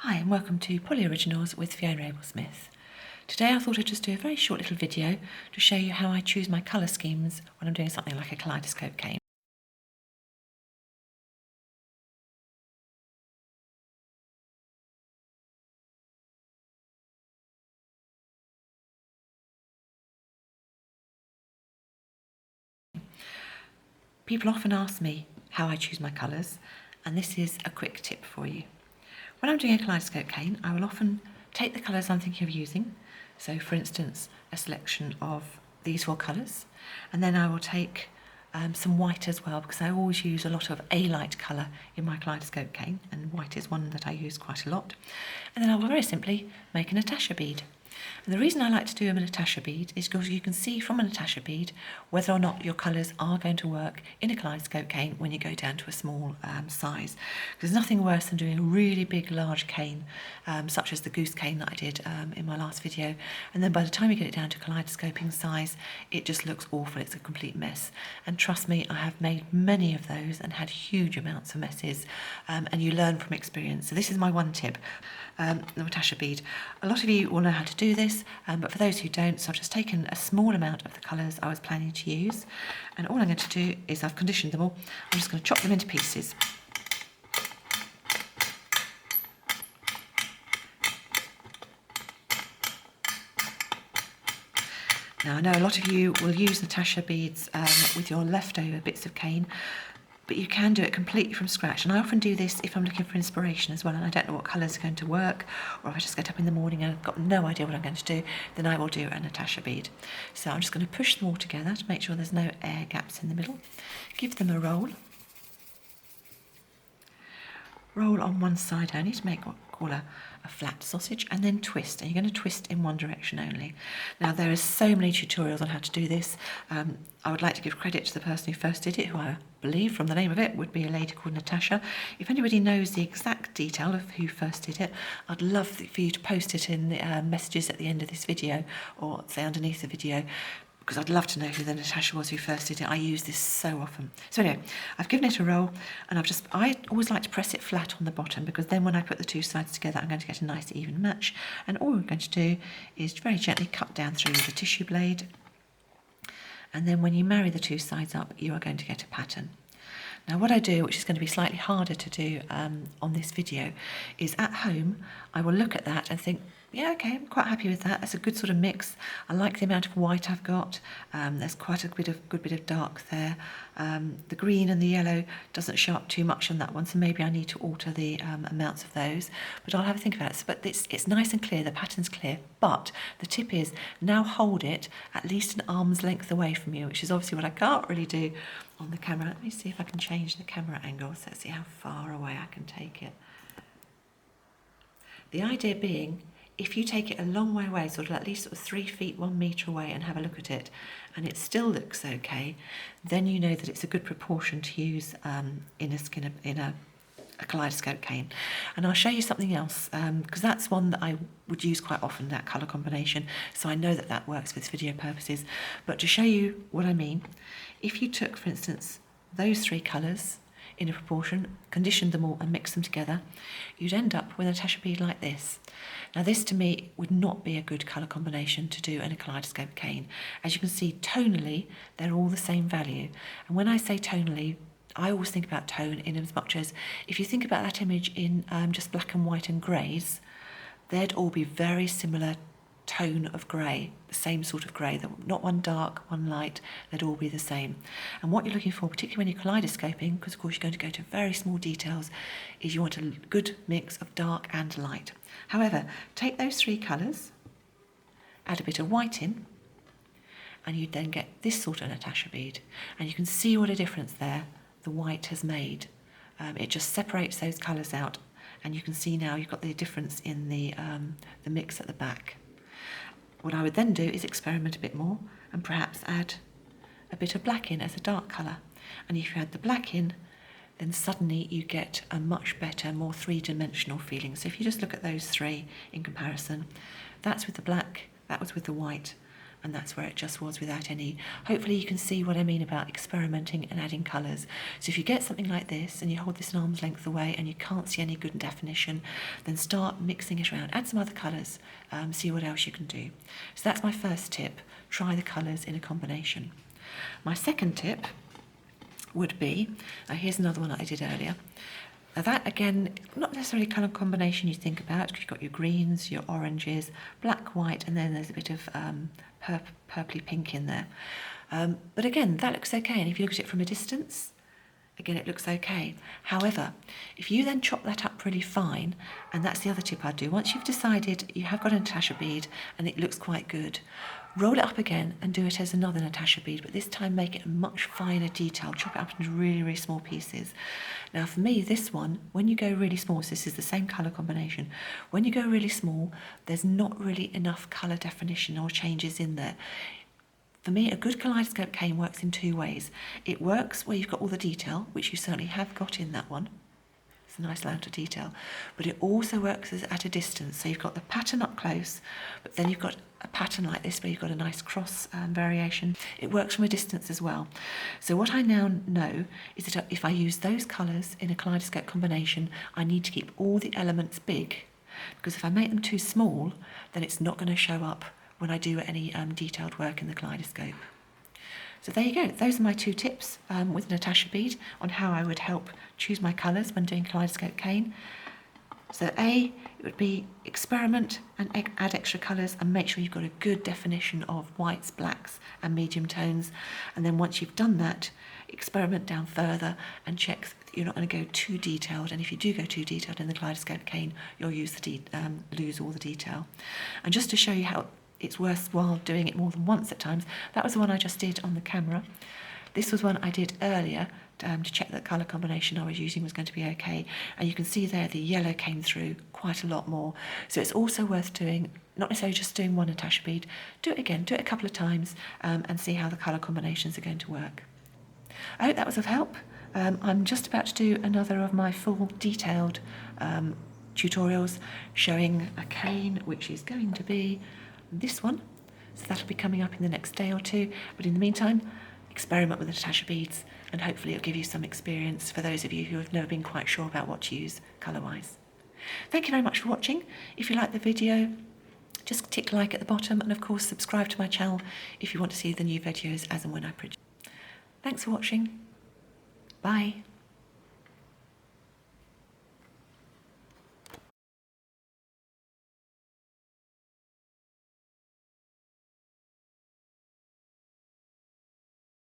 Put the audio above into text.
Hi and welcome to PolyOriginals with Fiona Abel-Smith. Today I thought I'd just do a very short little video to show you how I choose my colour schemes when I'm doing something like a kaleidoscope cane. People often ask me how I choose my colours, and this is a quick tip for you. When I'm doing a kaleidoscope cane, I will often take the colours I'm thinking of using, so for instance a selection of these four colours, and then I will take some white as well, because I always use a lot of a light colour in my kaleidoscope cane, and white is one that I use quite a lot. And then I will very simply make a Natasha bead. And the reason I like to do a Natasha bead is because you can see from a Natasha bead whether or not your colours are going to work in a kaleidoscope cane when you go down to a small size. There's nothing worse than doing a really big large cane, such as the goose cane that I did in my last video, and then by the time you get it down to kaleidoscoping size it just looks awful, it's a complete mess. And trust me, I have made many of those and had huge amounts of messes, and you learn from experience. So this is my one tip. The Natasha bead. A lot of you will know how to do this, but for those who don't, so I've just taken a small amount of the colours I was planning to use, and all I'm going to do is, I've conditioned them all, I'm just going to chop them into pieces. Now I know a lot of you will use Natasha beads with your leftover bits of cane, but you can do it completely from scratch, and I often do this if I'm looking for inspiration as well and I don't know what colours are going to work, or if I just get up in the morning and I've got no idea what I'm going to do, then I will do a Natasha bead. So I'm just going to push them all together to make sure there's no air gaps in the middle, give them a roll. Roll on one side only to make what we call a flat sausage, and then twist, and you're going to twist in one direction only. Now there are so many tutorials on how to do this. I would like to give credit to the person who first did it, who I believe from the name of it would be a lady called Natasha. If anybody knows the exact detail of who first did it, I'd love for you to post it in the messages at the end of this video, or say underneath the video, because I'd love to know who the Natasha was who first did it. I use this so often. So anyway, I've given it a roll, and I always like to press it flat on the bottom, because then when I put the two sides together I'm going to get a nice even match. And all we're going to do is very gently cut down through with a tissue blade, and then when you marry the two sides up you are going to get a pattern. Now what I do, which is going to be slightly harder to do on this video, is at home I will look at that and think, yeah, okay, I'm quite happy with that. That's a good sort of mix. I like the amount of white I've got. There's quite a good bit of dark there. The green and the yellow doesn't show up too much on that one, so maybe I need to alter the amounts of those. But I'll have a think about it. But it's nice and clear, the pattern's clear. But the tip is, now hold it at least an arm's length away from you, which is obviously what I can't really do on the camera. Let me see if I can change the camera angle, so let's see how far away I can take it. The idea being, if you take it a long way away, sort of at least 3 feet, 1 metre away, and have a look at it, and it still looks okay, then you know that it's a good proportion to use in a kaleidoscope cane. And I'll show you something else, because that's one that I would use quite often, that colour combination, so I know that that works for this video purposes. But to show you what I mean, if you took, for instance, those 3 colours in a proportion, conditioned them all and mixed them together, you'd end up with a Natasha bead like this. Now this to me would not be a good colour combination to do in a kaleidoscope cane. As you can see, tonally they're all the same value, and when I say tonally, I always think about tone in as much as, if you think about that image in just black and white and greys, they'd all be very similar tone of grey, the same sort of grey, not one dark, one light, they'd all be the same. And what you're looking for, particularly when you're kaleidoscoping, because of course you're going to go to very small details, is you want a good mix of dark and light. However, take those 3 colours, add a bit of white in, and you'd then get this sort of Natasha bead, and you can see what a difference there the white has made. It just separates those colours out, and you can see now you've got the difference in the mix at the back. What I would then do is experiment a bit more and perhaps add a bit of black in as a dark colour. And if you add the black in, then suddenly you get a much better, more three-dimensional feeling. So if you just look at those 3 in comparison, that's with the black, that was with the white, and that's where it just was without any. Hopefully you can see what I mean about experimenting and adding colours. So if you get something like this and you hold this an arm's length away and you can't see any good definition, then start mixing it around. Add some other colours, see what else you can do. So that's my first tip, try the colours in a combination. My second tip would be, here's another one that I did earlier. That again, not necessarily a colour combination you think about, because you've got your greens, your oranges, black, white, and then there's a bit of purpley pink in there. But again, that looks okay, and if you look at it from a distance, again, it looks okay. However, if you then chop that up really fine, and that's the other tip I'd do, once you've decided you have got a Natasha bead and it looks quite good, roll it up again and do it as another Natasha bead, but this time make it a much finer detail, chop it up into really, really small pieces. Now for me, this one, when you go really small, so this is the same colour combination, when you go really small, there's not really enough colour definition or changes in there. For me, a good kaleidoscope cane works in two ways. It works where you've got all the detail, which you certainly have got in that one. It's a nice amount of detail. But it also works at a distance. So you've got the pattern up close, but then you've got a pattern like this where you've got a nice cross variation. It works from a distance as well. So what I now know is that if I use those colours in a kaleidoscope combination, I need to keep all the elements big, because if I make them too small, then it's not going to show up when I do any detailed work in the kaleidoscope. So there you go, those are my two tips with Natasha bead on how I would help choose my colours when doing kaleidoscope cane. So A, it would be experiment and add extra colours and make sure you've got a good definition of whites, blacks and medium tones. And then once you've done that, experiment down further and check that you're not going to go too detailed. And if you do go too detailed in the kaleidoscope cane, you'll lose all the detail. And just to show you how it's worthwhile doing it more than once at times, that was the one I just did on the camera. This was one I did earlier to check that colour combination I was using was going to be okay. And you can see there the yellow came through quite a lot more. So it's also worth doing, not necessarily just doing one Natasha bead, do it again, do it a couple of times and see how the colour combinations are going to work. I hope that was of help. I'm just about to do another of my full detailed tutorials showing a cane, which is going to be this one. So that'll be coming up in the next day or two. But in the meantime, experiment with the Natasha beads and hopefully it'll give you some experience for those of you who have never been quite sure about what to use colour-wise. Thank you very much for watching. If you like the video, just tick like at the bottom and of course subscribe to my channel if you want to see the new videos as and when I produce. Thanks for watching. Bye.